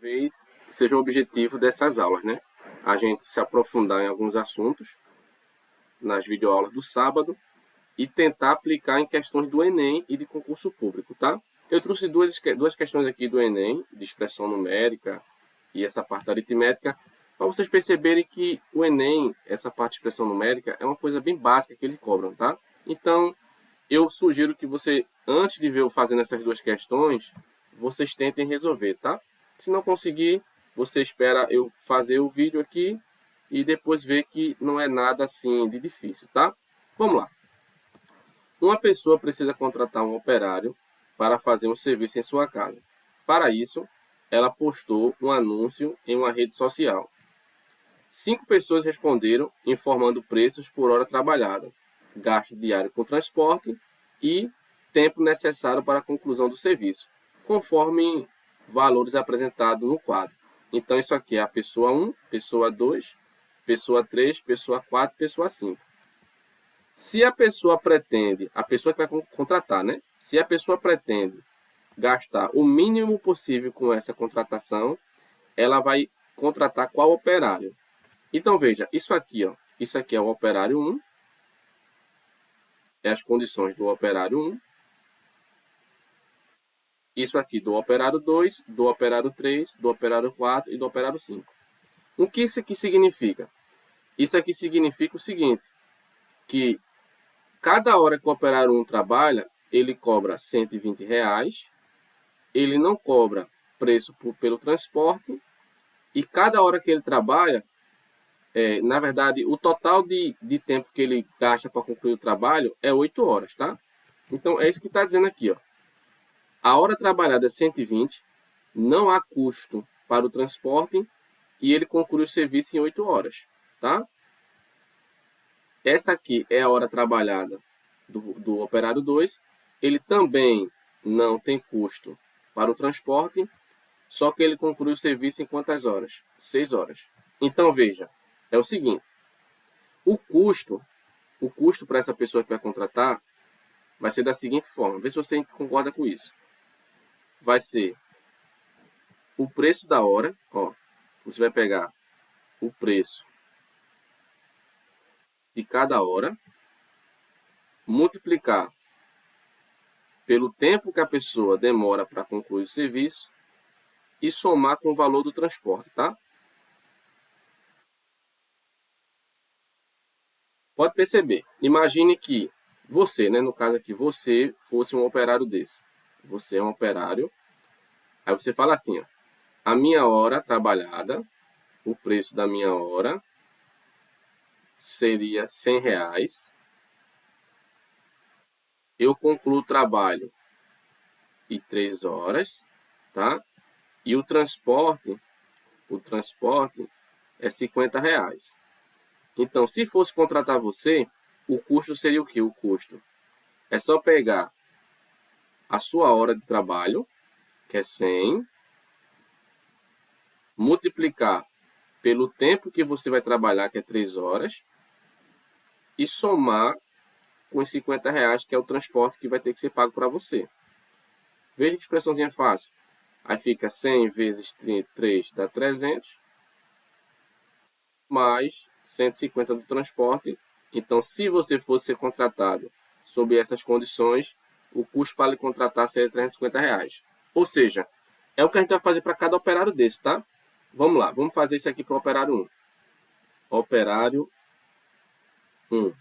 talvez seja o objetivo dessas aulas, né? A gente se aprofundar em alguns assuntos nas videoaulas do sábado e tentar aplicar em questões do Enem e de concurso público, tá? Eu trouxe duas questões aqui do Enem, de expressão numérica e essa parte da aritmética, para vocês perceberem que o Enem, essa parte de expressão numérica, é uma coisa bem básica que eles cobram, tá? Então, eu sugiro que você, antes de ver eu fazendo essas duas questões, vocês tentem resolver, tá? Se não conseguir, você espera eu fazer o vídeo aqui e depois ver que não é nada assim de difícil, tá? Vamos lá. Uma pessoa precisa contratar um operário para fazer um serviço em sua casa. Para isso, ela postou um anúncio em uma rede social. 5 pessoas responderam informando preços por hora trabalhada, gasto diário com transporte e tempo necessário para a conclusão do serviço, conforme valores apresentados no quadro. Então, isso aqui é a pessoa 1, pessoa 2, pessoa 3, pessoa 4, pessoa 5. Se a pessoa pretende, a pessoa que vai contratar, né? Se a pessoa pretende gastar o mínimo possível com essa contratação, ela vai contratar qual operário? Então, veja, isso aqui é o operário 1, é as condições do operário 1. Isso aqui do operário 2, do operário 3, do operário 4 e do operário 5. O que isso aqui significa? Isso aqui significa o seguinte, que cada hora que o operário 1 trabalha, ele cobra R$ 120, ele não cobra preço pelo transporte, e cada hora que ele trabalha, na verdade, o total de tempo que ele gasta para concluir o trabalho é 8 horas, tá? Então, é isso que está dizendo aqui, ó. A hora trabalhada é 120, não há custo para o transporte e ele conclui o serviço em 8 horas, tá? Essa aqui é a hora trabalhada do operário 2. Ele também não tem custo para o transporte, só que ele conclui o serviço em quantas horas? 6 horas. Então, veja, é o seguinte, o custo para essa pessoa que vai contratar vai ser da seguinte forma, vê se você concorda com isso. Vai ser o preço da hora, ó, você vai pegar o preço de cada hora, multiplicar pelo tempo que a pessoa demora para concluir o serviço e somar com o valor do transporte, tá? Pode perceber, imagine que você, né, no caso aqui, você fosse um operário desse. Você é um operário, aí você fala assim, ó, a minha hora trabalhada, o preço da minha hora seria R$ 100. Eu concluo o trabalho em 3 horas, tá? E o transporte é R$ 50. Então, se fosse contratar você, o custo seria o quê? O custo é só pegar a sua hora de trabalho, que é 100, multiplicar pelo tempo que você vai trabalhar, que é 3 horas, e somar com os R$ 50, que é o transporte que vai ter que ser pago para você. Veja que expressãozinha fácil. Aí fica 100 vezes 3 dá 300, mais 150 do transporte. Então, se você fosse ser contratado sob essas condições, o custo para lhe contratar seria R$ 350. Ou seja, é o que a gente vai fazer para cada operário desse, tá? Vamos lá, vamos fazer isso aqui para o operário 1. Operário 1.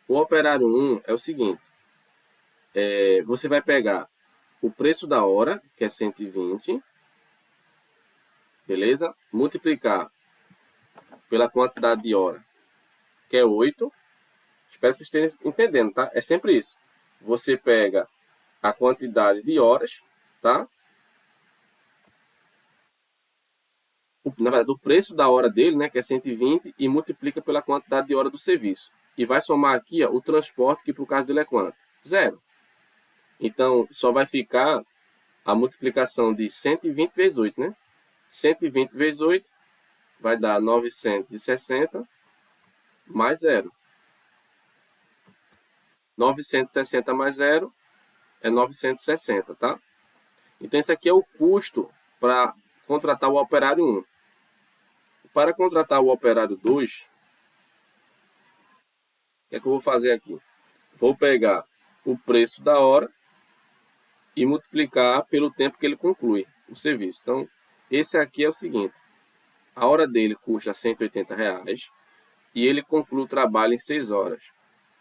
O operário 1 é o seguinte, você vai pegar o preço da hora, que é 120, beleza? Multiplicar pela quantidade de hora, que é 8. Espero que vocês estejam entendendo, tá? É sempre isso. Você pega a quantidade de horas, tá? Na verdade, o preço da hora dele, né, que é 120, e multiplica pela quantidade de hora do serviço. E vai somar aqui, ó, o transporte, que por caso dele é quanto? 0. Então, só vai ficar a multiplicação de 120 vezes 8, né? 120 vezes 8 vai dar 960 mais 0. 960 mais 0 é 960, tá? Então, esse aqui é o custo para contratar o operário 1. Para contratar o operário 2, o que é que eu vou fazer aqui? Vou pegar o preço da hora e multiplicar pelo tempo que ele conclui o serviço. Então, esse aqui é o seguinte. A hora dele custa R$180 e ele conclui o trabalho em 6 horas.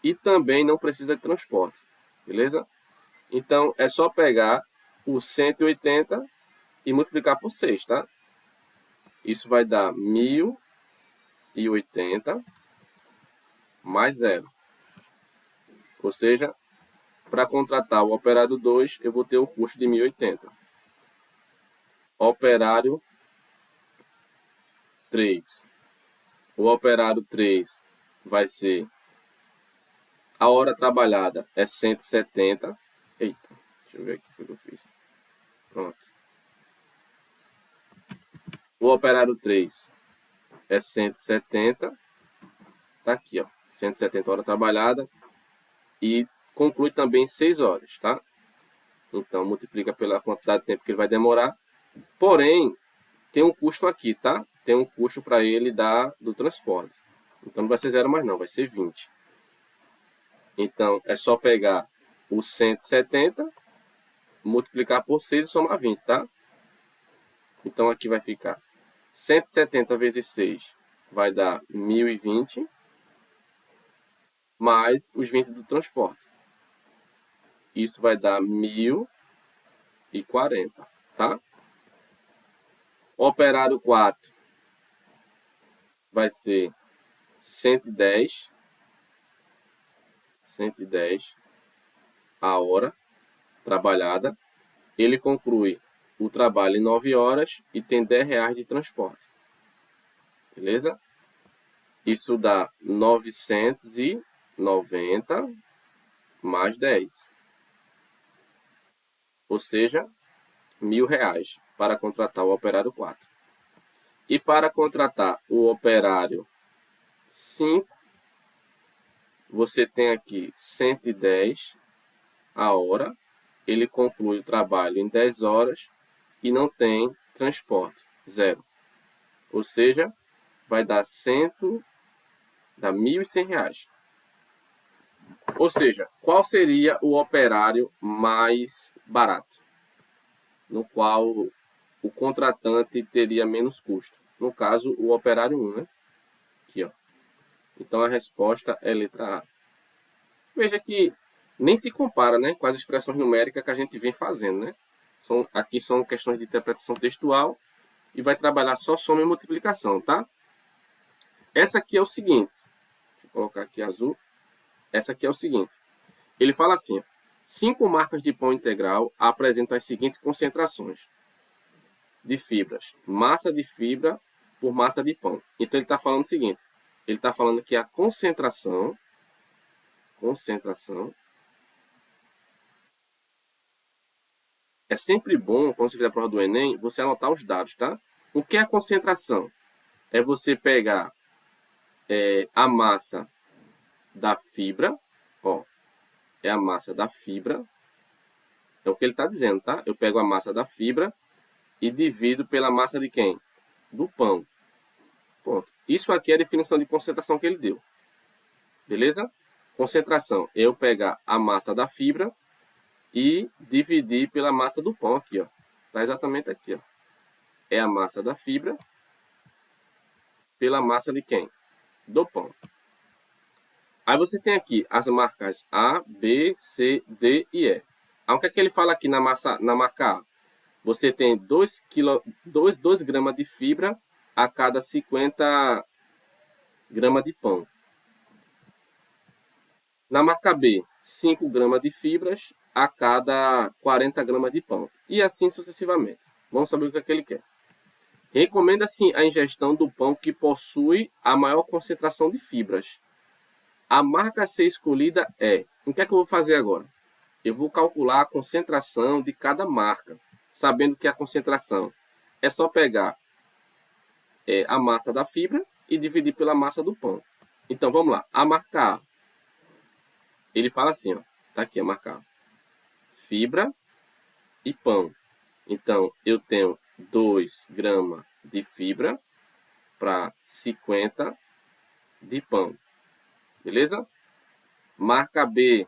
E também não precisa de transporte, beleza? Então, é só pegar o 180 e multiplicar por 6, tá? Isso vai dar 1.080 mais 0. Ou seja, para contratar o operário 2, eu vou ter o custo de 1.080. Operário 3. O operário 3 vai ser... A hora trabalhada é 170. Eita, deixa eu ver aqui o que eu fiz. Pronto. O operário 3 é 170. Tá aqui, ó. 170 horas trabalhada. E conclui também 6 horas, tá? Então, multiplica pela quantidade de tempo que ele vai demorar. Porém, tem um custo aqui, tá? Tem um custo para ele do transporte. Então, não vai ser 0 mais não, vai ser 20. Então, é só pegar o 170, multiplicar por 6 e somar 20, tá? Então, aqui vai ficar 170 vezes 6 vai dar 1.020, mais os 20 do transporte. Isso vai dar 1.040, tá? Operário 4 vai ser 110 a hora trabalhada. Ele conclui o trabalho em 9 horas e tem R$10 de transporte. Beleza? Isso dá 990 mais 10. Ou seja, R$1.000 para contratar o operário 4. E para contratar o operário 5, você tem aqui 110 a hora. Ele conclui o trabalho em 10 horas e não tem transporte, 0. Ou seja, vai dar R$1.100. Ou seja, qual seria o operário mais barato? No qual o contratante teria menos custo. No caso, o operário 1, né? Aqui, ó. Então, a resposta é letra A. Veja que nem se compara, né, com as expressões numéricas que a gente vem fazendo, né? Aqui são questões de interpretação textual e vai trabalhar só soma e multiplicação, tá? Essa aqui é o seguinte. Deixa eu colocar aqui azul. Essa aqui é o seguinte. Ele fala assim, 5 marcas de pão integral apresentam as seguintes concentrações de fibras. Massa de fibra por massa de pão. Então, ele está falando o seguinte. Ele está falando que a concentração é sempre bom, quando você fizer a prova do Enem, você anotar os dados, tá? O que é a concentração? É você pegar a massa da fibra, ó, é a massa da fibra, é o que ele está dizendo, tá? Eu pego a massa da fibra e divido pela massa de quem? Do pão. Ponto. Isso aqui é a definição de concentração que ele deu. Beleza? Concentração, eu pegar a massa da fibra e dividir pela massa do pão aqui, ó. Tá exatamente aqui, ó. É a massa da fibra pela massa de quem? Do pão. Aí você tem aqui as marcas A, B, C, D e E. Aí o que é que ele fala aqui na marca A? Você tem 2 gramas de fibra a cada 50 gramas de pão. Na marca B, 5 gramas de fibras a cada 40 gramas de pão. E assim sucessivamente. Vamos saber o que é que ele quer. Recomenda-se a ingestão do pão que possui a maior concentração de fibras. A marca a ser escolhida é... O que é que eu vou fazer agora? Eu vou calcular a concentração de cada marca, sabendo que a concentração é só pegar a massa da fibra e dividir pela massa do pão. Então, vamos lá. A marca A, ele fala assim, ó, tá aqui a marca A. Fibra e pão. Então, eu tenho 2 gramas de fibra para 50 de pão. Beleza? Marca B,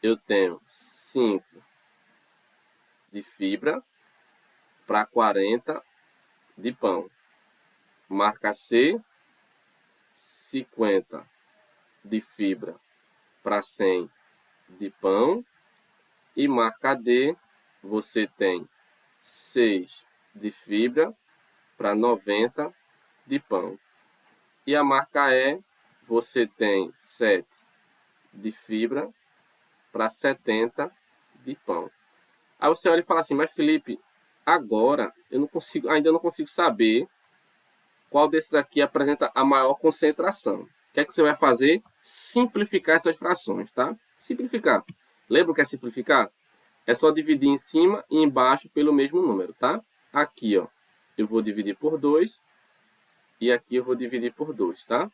eu tenho 5 de fibra para 40 de pão. Marca C, 50 de fibra para 100 de pão. E marca D, você tem 6 de fibra para 90 de pão. E a marca E, você tem 7 de fibra para 70 de pão. Aí você olha e fala assim, mas Felipe, agora eu ainda não consigo saber qual desses aqui apresenta a maior concentração. O que é que você vai fazer? Simplificar essas frações, tá? Simplificar. Lembra o que é simplificar? É só dividir em cima e embaixo pelo mesmo número, tá? Aqui, ó, eu vou dividir por 2 e aqui eu vou dividir por 2, tá?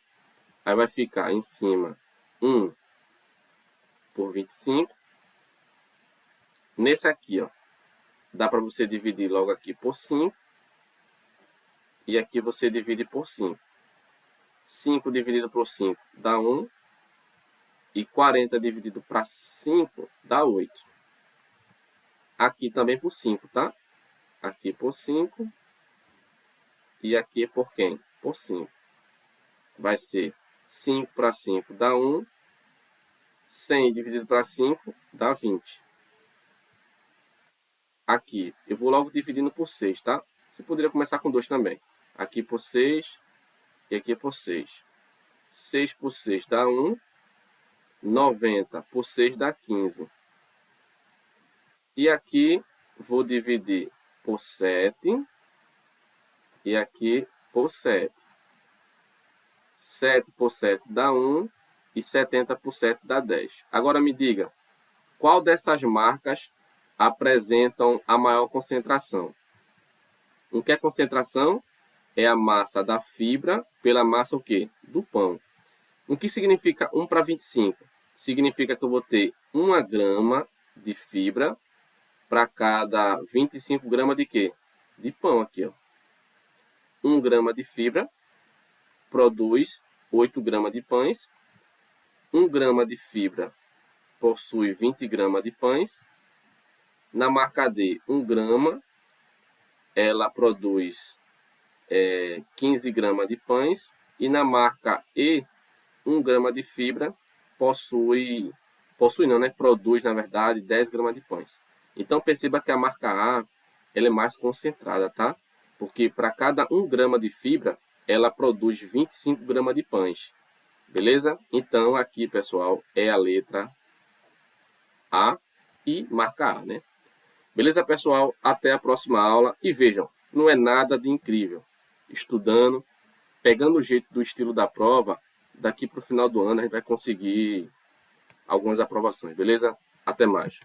Aí vai ficar em cima 1 por 25. Nesse aqui, ó, dá para você dividir logo aqui por 5. E aqui você divide por 5. 5 dividido por 5 dá 1. E 40 dividido para 5 dá 8. Aqui também por 5, tá? Aqui por 5. E aqui por quem? Por 5. Vai ser 5 para 5 dá 1. 100 dividido para 5 dá 20. Aqui, eu vou logo dividindo por 6, tá? Você poderia começar com 2 também. Aqui por 6 e aqui por 6. 6 por 6 dá 1. 90 por 6 dá 15. E aqui vou dividir por 7. E aqui por 7. 7 por 7 dá 1. E 70 por 7 dá 10. Agora me diga, qual dessas marcas apresentam a maior concentração? O que é concentração? É a massa da fibra pela massa o quê? Do pão. O que significa 1 para 25? Significa que eu vou ter 1 grama de fibra para cada 25 gramas de quê? De pão aqui, ó. 1 grama de fibra produz 8 gramas de pães. 1 grama de fibra possui 20 gramas de pães. Na marca D, 1 grama, ela produz 15 gramas de pães. E na marca E, 1 grama de fibra produz, na verdade, 10 gramas de pães. Então, perceba que a marca A ela é mais concentrada, tá? Porque para cada 1 grama de fibra, ela produz 25 gramas de pães. Beleza? Então, aqui, pessoal, é a letra A e marca A, né? Beleza, pessoal? Até a próxima aula. E vejam, não é nada de incrível. Estudando, pegando o jeito do estilo da prova, daqui para o final do ano a gente vai conseguir algumas aprovações, beleza? Até mais.